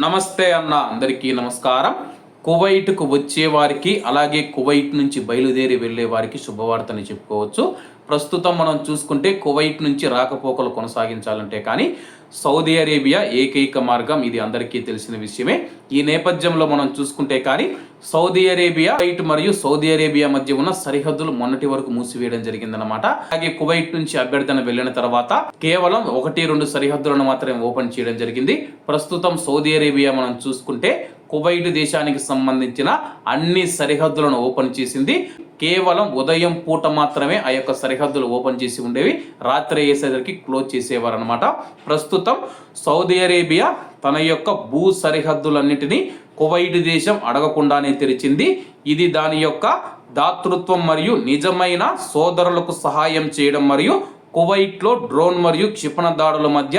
నమస్తే అన్న అందరికీ నమస్కారం. కువైట్కు వచ్చే వారికి అలాగే కువైట్ నుంచి బయలుదేరి వెళ్ళే వారికి శుభవార్తని చెప్పుకోవచ్చు. ప్రస్తుతం మనం చూసుకుంటే కువైట్ నుంచి రాకపోకలు కొనసాగించాలంటే కానీ సౌదీ అరేబియా ఏకైక మార్గం, ఇది అందరికీ తెలిసిన విషయమే. ఈ నేపథ్యంలో మనం చూసుకుంటే కానీ సౌదీ అరేబియా, కువైట్ మరియు సౌదీ అరేబియా మధ్య ఉన్న సరిహద్దులు మొన్నటి వరకు మూసివేయడం జరిగిందనమాట. అలాగే కువైట్ నుంచి అభ్యర్థన వెళ్ళిన తర్వాత కేవలం 1-2 సరిహద్దులను మాత్రమే ఓపెన్ చేయడం జరిగింది. ప్రస్తుతం సౌదీ అరేబియా మనం చూసుకుంటే కువైట్ దేశానికి సంబంధించిన అన్ని సరిహద్దులను ఓపెన్ చేసింది. కేవలం ఉదయం పూట మాత్రమే ఆ యొక్క సరిహద్దులు ఓపెన్ చేసి ఉండేవి, రాత్రి అయ్యేసరికి క్లోజ్ చేసేవారు అనమాట. ప్రస్తుతం సౌదీ అరేబియా తన యొక్క భూ సరిహద్దులన్నిటినీ కువైట్ దేశం అడగకుండానే తెరిచింది. ఇది దాని యొక్క దాతృత్వం మరియు నిజమైన సోదరులకు సహాయం చేయడం మరియు కువైట్లో డ్రోన్ మరియు క్షిపణ దాడుల మధ్య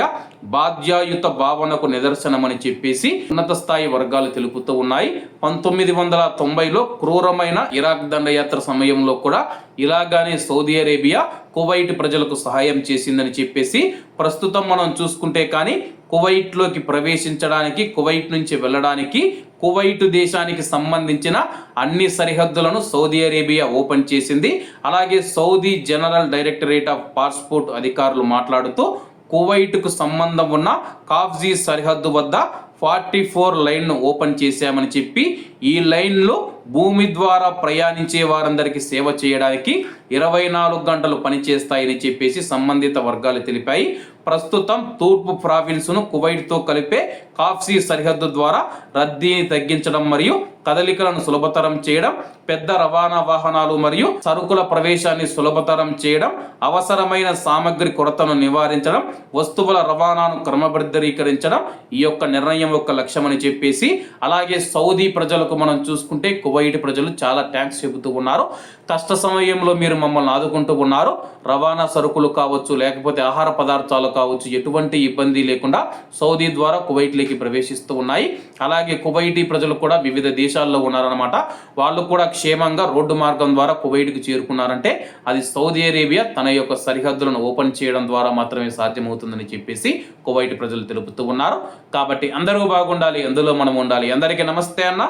బాధ్యాయుత భావనకు నిదర్శనమని చెప్పేసి ఉన్నత స్థాయి వర్గాలు తెలుపుతూ ఉన్నాయి. 1990లో క్రూరమైన ఇరాక్ దండయాత్ర సమయంలో కూడా ఇలాగానే సౌదీ అరేబియా కువైట్ ప్రజలకు సహాయం చేసిందని చెప్పేసి ప్రస్తుతం మనం చూసుకుంటే కానీ కువైట్లోకి ప్రవేశించడానికి, కువైట్ నుంచి వెళ్ళడానికి కువైట్ దేశానికి సంబంధించిన అన్ని సరిహద్దులను సౌదీ అరేబియా ఓపెన్ చేసింది. అలాగే Saudi general directorate of passport అధికారులు మాట్లాడుతూ కువైట్కు సంబంధం ఉన్న కాఫ్జీ సరిహద్దు వద్ద 44 లైన్ను ఓపెన్ చేశామని చెప్పి, ఈ లైన్లో భూమి ద్వారా ప్రయాణించే వారందరికీ సేవ చేయడానికి 24 గంటలు పనిచేస్తాయని చెప్పేసి సంబంధిత వర్గాలు తెలిపాయి. ప్రస్తుతం తూర్పు ప్రావిన్స్ను కువైట్తో కలిపే కాఫ్జీ సరిహద్దు ద్వారా రద్దీని తగ్గించడం మరియు కదలికలను సులభతరం చేయడం, పెద్ద రవాణా వాహనాలు మరియు సరుకుల ప్రవేశాన్ని సులభతరం చేయడం, అవసరమైన సామగ్రి కొరతను నివారించడం, వస్తువుల రవాణాను క్రమబద్ధీకరించడం ఈ యొక్క నిర్ణయం యొక్క లక్ష్యమని చెప్పేసి, అలాగే సౌదీ ప్రజలకు మనం చూసుకుంటే కువైట్ ప్రజలు చాలా థ్యాంక్స్ చెబుతూ ఉన్నారు. కష్ట సమయంలో మీరు మమ్మల్ని ఆదుకుంటూ ఉన్నారు. రవాణా సరుకులు కావచ్చు, లేకపోతే ఆహార పదార్థాలు కావచ్చు, ఎటువంటి ఇబ్బంది లేకుండా సౌదీ ద్వారా కువైట్లోకి ప్రవేశిస్తూ ఉన్నాయి. అలాగే కువైటీ ప్రజలు కూడా వివిధ దేశాల్లో ఉన్నారనమాట. వాళ్ళు కూడా క్షేమంగా రోడ్డు మార్గం ద్వారా కువైట్కి చేరుకున్నారంటే అది సౌదీ అరేబియా తన యొక్క సరిహద్దులను ఓపెన్ చేయడం ద్వారా మాత్రమే సాధ్యమవుతుందని చెప్పేసి కువైట్ ప్రజలు తెలుపుతూ ఉన్నారు. కాబట్టి అందరూ బాగుండాలి, అందులో మనం ఉండాలి. అందరికీ నమస్తే అన్న,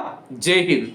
జై హింద్.